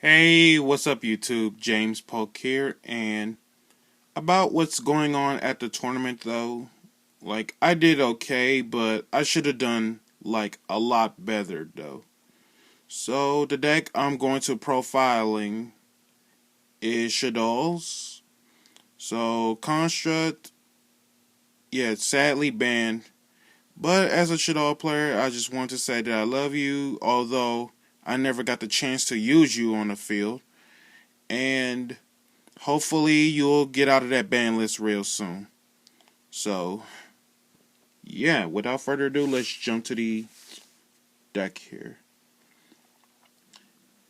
Hey, what's up YouTube? James Polk here, and about what's going on at the tournament though, I did okay, but I should have done a lot better though. So the deck I'm going to profiling is Shaddoll's. So Construct, yeah, it's sadly banned. But as a Shaddoll player, I just want to say that I love you, although I never got the chance to use you on the field. And hopefully you'll get out of that ban list real soon. So, yeah, without further ado, let's jump to the deck here.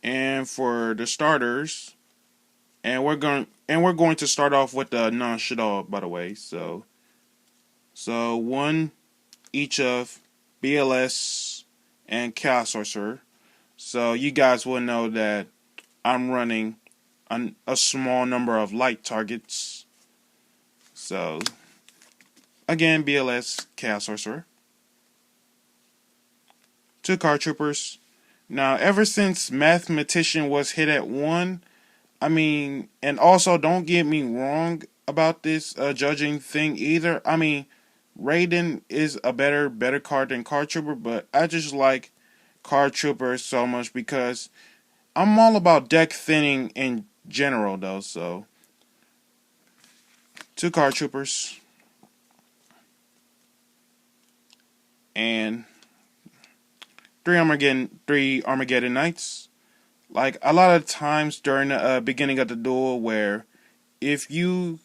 And for the starters, we're going to start off with the non-Shaddoll, by the way. So one each of BLS and Chaos Sorcerer. So you guys will know that I'm running a small number of light targets. So again, BLS, Chaos Sorcerer. 2 card troopers. Now, ever since Mathematician was hit at 1, and also don't get me wrong about this judging thing either. Raiden is a better card than Card Trooper, but I just like Card Trooper so much because I'm all about deck thinning in general, though. So, 2 card troopers and three Armageddon Knights. Like a lot of times during the beginning of the duel, where if you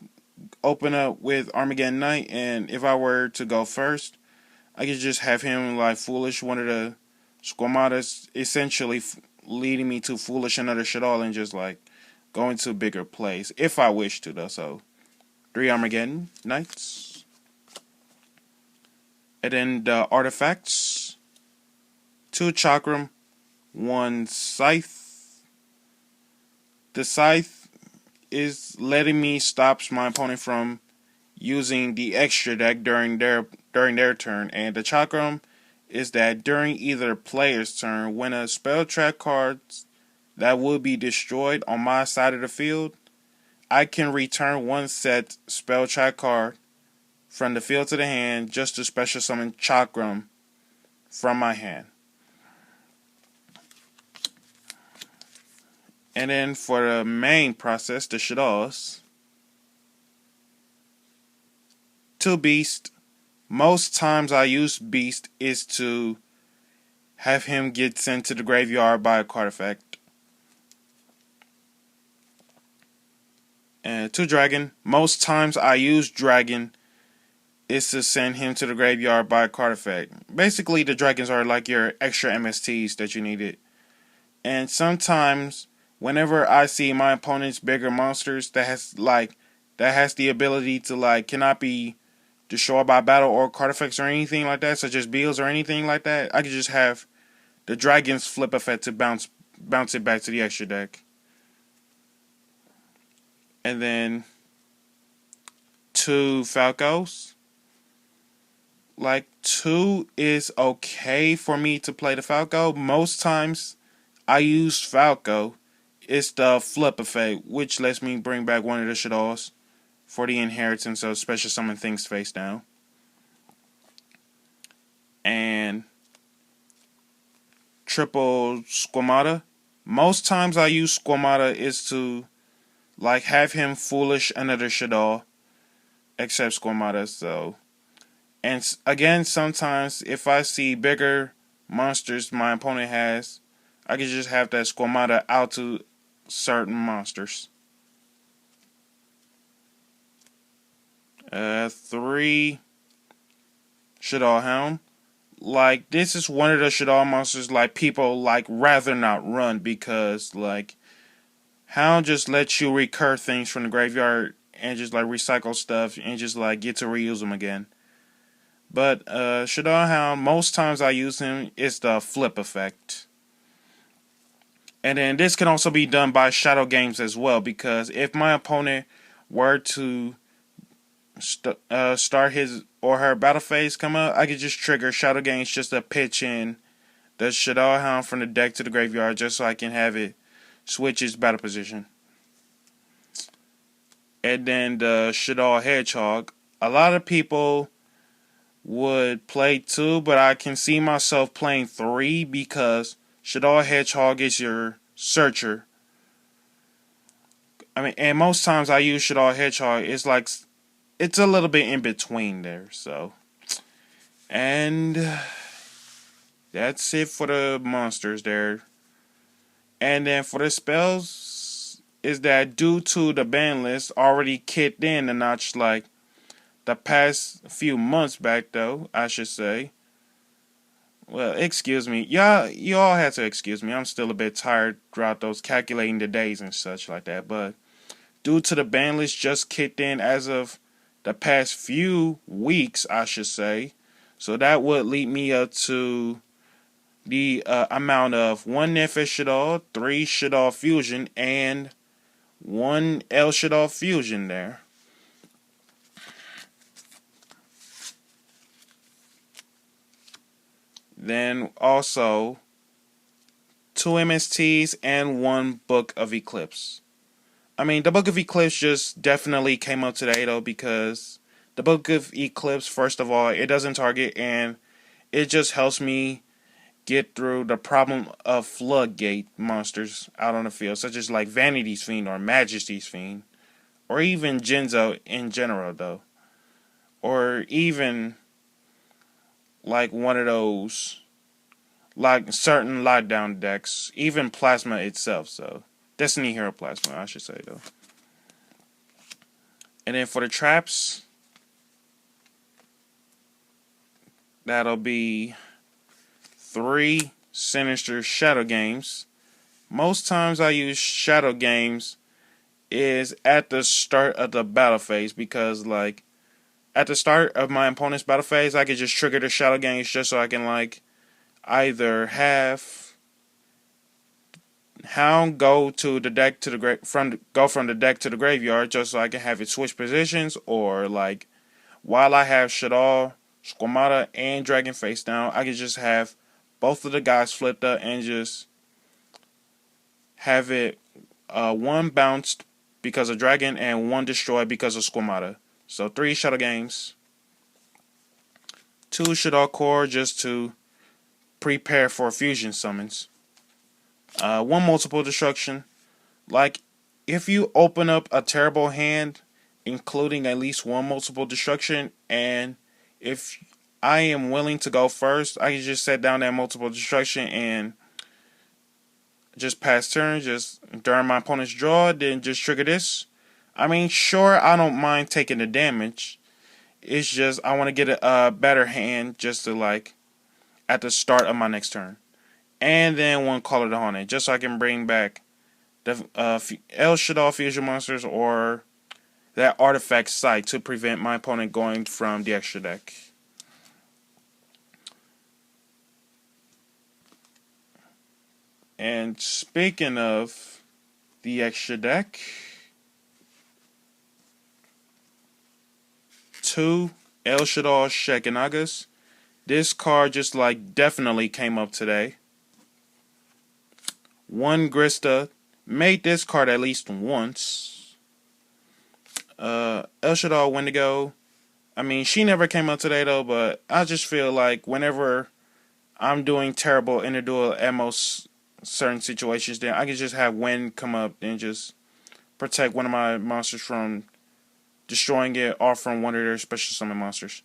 open up with Armageddon Knight, and if I were to go first, I could just have him like Foolish, one of the Squamadas, essentially leading me to Foolish another Shaddoll and just like go into bigger plays if I wish to, though. So 3 Armageddon Knights, and then the artifacts: 2 Chakram, 1 Scythe. The Scythe is letting me stops my opponent from using the extra deck during their turn, and the Chakram is that during either player's turn, when a spell track card that would be destroyed on my side of the field, I can return 1 set spell track card from the field to the hand just to special summon Chakram from my hand. And then for the main process, the Shaddolls, 2 Beast. Most times I use Beast is to have him get sent to the graveyard by a card effect. And 2 Dragon. Most times I use Dragon is to send him to the graveyard by a card effect. Basically, the Dragons are like your extra MSTs that you needed. And sometimes, whenever I see my opponent's bigger monsters that has the ability to cannot be destroyed by battle or card effects or anything like that, such as Beals or anything like that, I could just have the Dragon's flip effect to bounce it back to the extra deck. And then 2 Falcos. 2 is okay for me to play the Falco. Most times I use Falco. It's the flip effect, which lets me bring back one of the Shaddolls for the inheritance of special summon things face down. And triple Squamata. Most times I use Squamata is to have him Foolish another Shaddoll, except Squamata. So, and again, sometimes if I see bigger monsters my opponent has, I can just have that Squamata out to certain monsters. 3 Shaddoll Hound. This is one of the Shaddoll monsters people rather not run, because Hound just lets you recur things from the graveyard and just recycle stuff and just get to reuse them again. But Shaddoll Hound, most times I use him, is the flip effect. And then this can also be done by Shadow Games as well, because if my opponent were to start his or her battle phase come up, I could just trigger Shadow Games just to pitch in the Shaddoll Hound from the deck to the graveyard just so I can have it switch its battle position. And then the Shaddoll Hedgehog. A lot of people would play 2, but I can see myself playing 3 because Shaddoll Hedgehog is your searcher. I mean, and most times I use Shaddoll Hedgehog. It's a little bit in between there. So, and that's it for the monsters there. And then for the spells, is that due to the ban list already kicked in a notch like the past few months back, though, I should say. Well, excuse me. You all had to excuse me. I'm still a bit tired throughout those calculating the days and such like that. But due to the ban list just kicked in as of the past few weeks, I should say. So that would lead me up to the amount of 1 Nephis Shaddoll, 3 Shaddoll Fusion, and 1 El Shaddoll Fusion there. Then also 2 MSTs and 1 Book of Eclipse. I mean, the Book of Eclipse just definitely came up today though, because the Book of Eclipse, first of all, it doesn't target, and it just helps me get through the problem of floodgate monsters out on the field, such as like Vanity's Fiend or Majesty's Fiend, or even Genzo in general though, or even like one of those like certain lockdown decks, even Plasma itself. So Destiny Hero Plasma, I should say though. And then for the traps, that'll be 3 Sinister Shadow Games. Most times I use Shadow Games is at the start of the battle phase, because like at the start of my opponent's battle phase, I can just trigger the Shadow Games just so I can like either have Hound go to the deck to the go from the deck to the graveyard just so I can have it switch positions, or like while I have Shaddoll, Squamata, and Dragon face down, I can just have both of the guys flipped up and just have it 1 bounced because of Dragon and 1 destroyed because of Squamata. So 3 Shadow Games, 2 Shaddoll Core just to prepare for fusion summons, 1 multiple destruction. Like if you open up a terrible hand, including at least 1 multiple destruction, and if I am willing to go first, I can just set down that multiple destruction and just pass turn, just during my opponent's draw, then just trigger this. I mean, sure, I don't mind taking the damage. It's just I want to get a better hand just to like at the start of my next turn. And then 1 Call of the Haunted, just so I can bring back the El Shaddoll Fusion Monsters or that Artifact Site to prevent my opponent going from the extra deck. And speaking of the extra deck, 2 El Shaddoll Shekinagas. This card just like definitely came up today. 1 Grista. Made this card at least once. El Shaddoll Wendigo. I mean, she never came up today though, but I just feel like whenever I'm doing terrible in the duel at most certain situations, then I can just have Wind come up and just protect one of my monsters from destroying it or from one of their special summon monsters.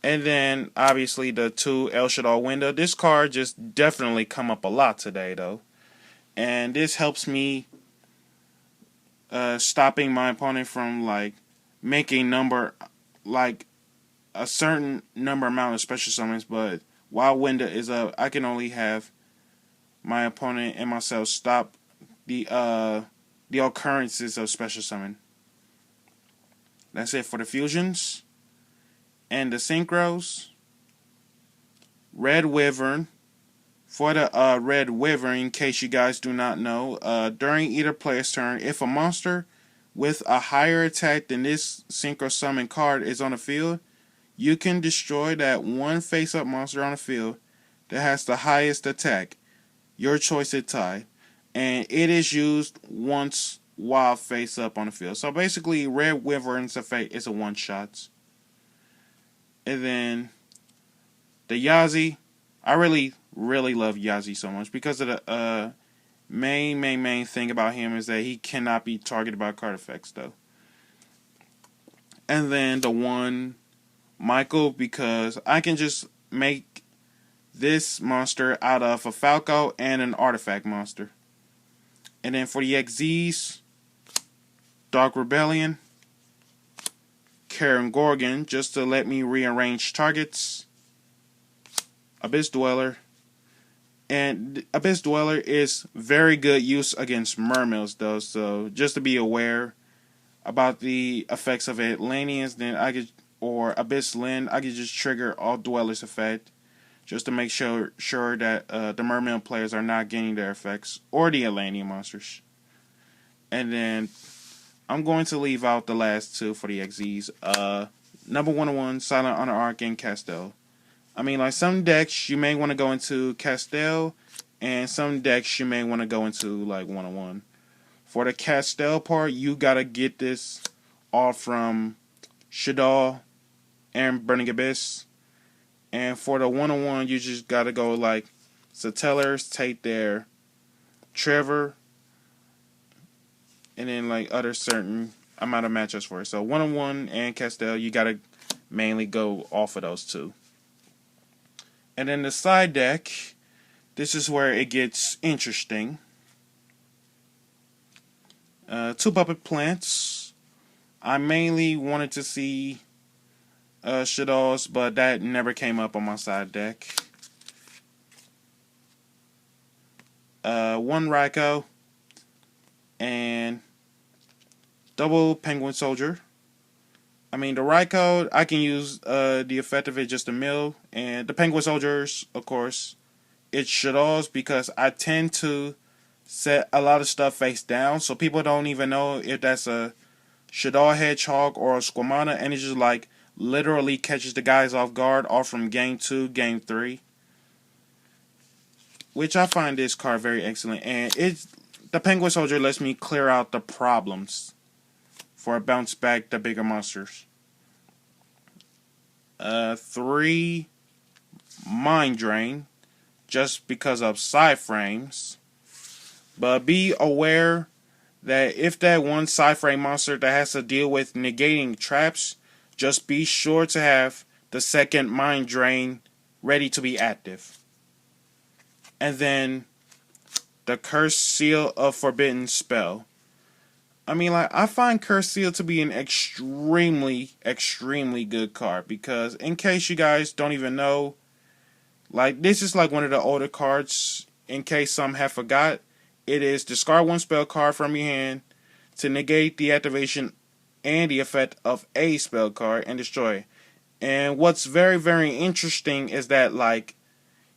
And then obviously the 2 El Shaddoll Window. This card just definitely come up a lot today though, and this helps me stopping my opponent from like making number like a certain number amount of special summons. But while Window is up, I can only have my opponent and myself stop the occurrences of special summon. That's it for the fusions and the synchros. Red Wyvern. For the Red Wyvern, in case you guys do not know, during either player's turn, if a monster with a higher attack than this synchro summon card is on the field, you can destroy that 1 face-up monster on the field that has the highest attack. Your choice is tied. and it is used once while face up on the field. So basically, Red Wyvern's effect is a one shot. And then the Yazi, I really love Yazi so much because of the main thing about him is that he cannot be targeted by card effects though. And then the one Michael, because I can just make this monster out of a Falco and an artifact monster. And then for the XZs, Dark Rebellion, Karen Gorgon, just to let me rearrange targets, Abyss Dweller, and Abyss Dweller is very good use against Mermills though, so just to be aware about the effects of Atlanteans, then I could, or Abyss Lyn, I could just trigger all Dwellers effect, just to make sure that the Mermill players are not getting their effects, or the Atlantean monsters. And then I'm going to leave out the last two for the XZs. Number 101, Silent Honor Arc and Castell. I mean, like, some decks you may want to go into Castell, and some decks you may want to go into, like, 101. For the Castell part, you gotta get this all from Shaddoll and Burning Abyss. And for the 101, you just gotta go, like, Satellars, take their Trevor, and then, like, other certain amount of matchups for it. So 101 and Castell, you gotta mainly go off of those two. And then the side deck, this is where it gets interesting. 2 Puppet Plants. I mainly wanted to see Shaddolls, but that never came up on my side deck. 1 Raikou and double Penguin Soldier. I mean, the Raikou, I can use the effect of it just a mill, and the Penguin Soldiers, of course, it's Shaddolls because I tend to set a lot of stuff face down, so people don't even know if that's a Shaddoll Hedgehog or a Squamana, and it just like literally catches the guys off guard all from game 2, game 3. Which I find this card very excellent, and the Penguin Soldier lets me clear out the problems for a bounce back the bigger monsters. 3 Mind Drain, just because of side frames. But be aware that if that one side frame monster that has to deal with negating traps, just be sure to have the second Mind Drain ready to be active. And then the Cursed Seal of Forbidden Spell. I mean, like, I find Cursed Seal to be an extremely good card, because in case you guys don't even know, like, this is like one of the older cards, in case some have forgot. It is discard 1 spell card from your hand to negate the activation and the effect of a spell card and destroy it. And what's very interesting is that, like,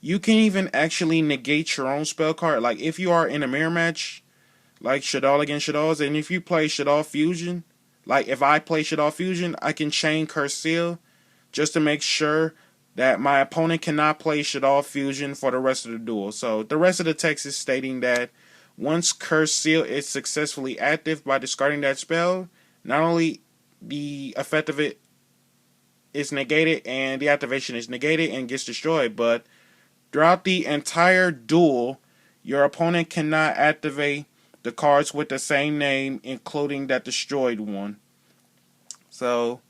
you can even actually negate your own spell card. Like, if you are in a mirror match, like Shaddoll against Shaddolls, and if you play Shaddoll Fusion, like if I play Shaddoll Fusion, I can chain Cursed Seal just to make sure that my opponent cannot play Shaddoll Fusion for the rest of the duel. So the rest of the text is stating that once Cursed Seal is successfully active by discarding that spell, not only the effect of it is negated and the activation is negated and gets destroyed, but throughout the entire duel, your opponent cannot activate the cards with the same name, including that destroyed one. So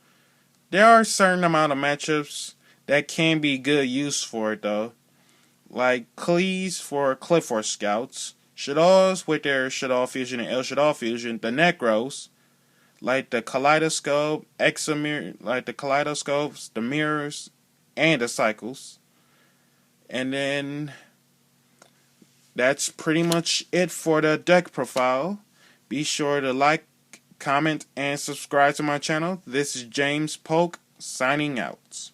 there are a certain amount of matchups that can be good use for it though. Like Cleese for Cliff Force Scouts, Shaddolls with their Shaddoll Fusion and El Shaddoll Fusion, the Necros, like the Kaleidoscope, Examir, like the Kaleidoscopes, the Mirrors, and the Cycles. And then that's pretty much it for the deck profile. Be sure to like, comment, and subscribe to my channel. This is James Polk signing out.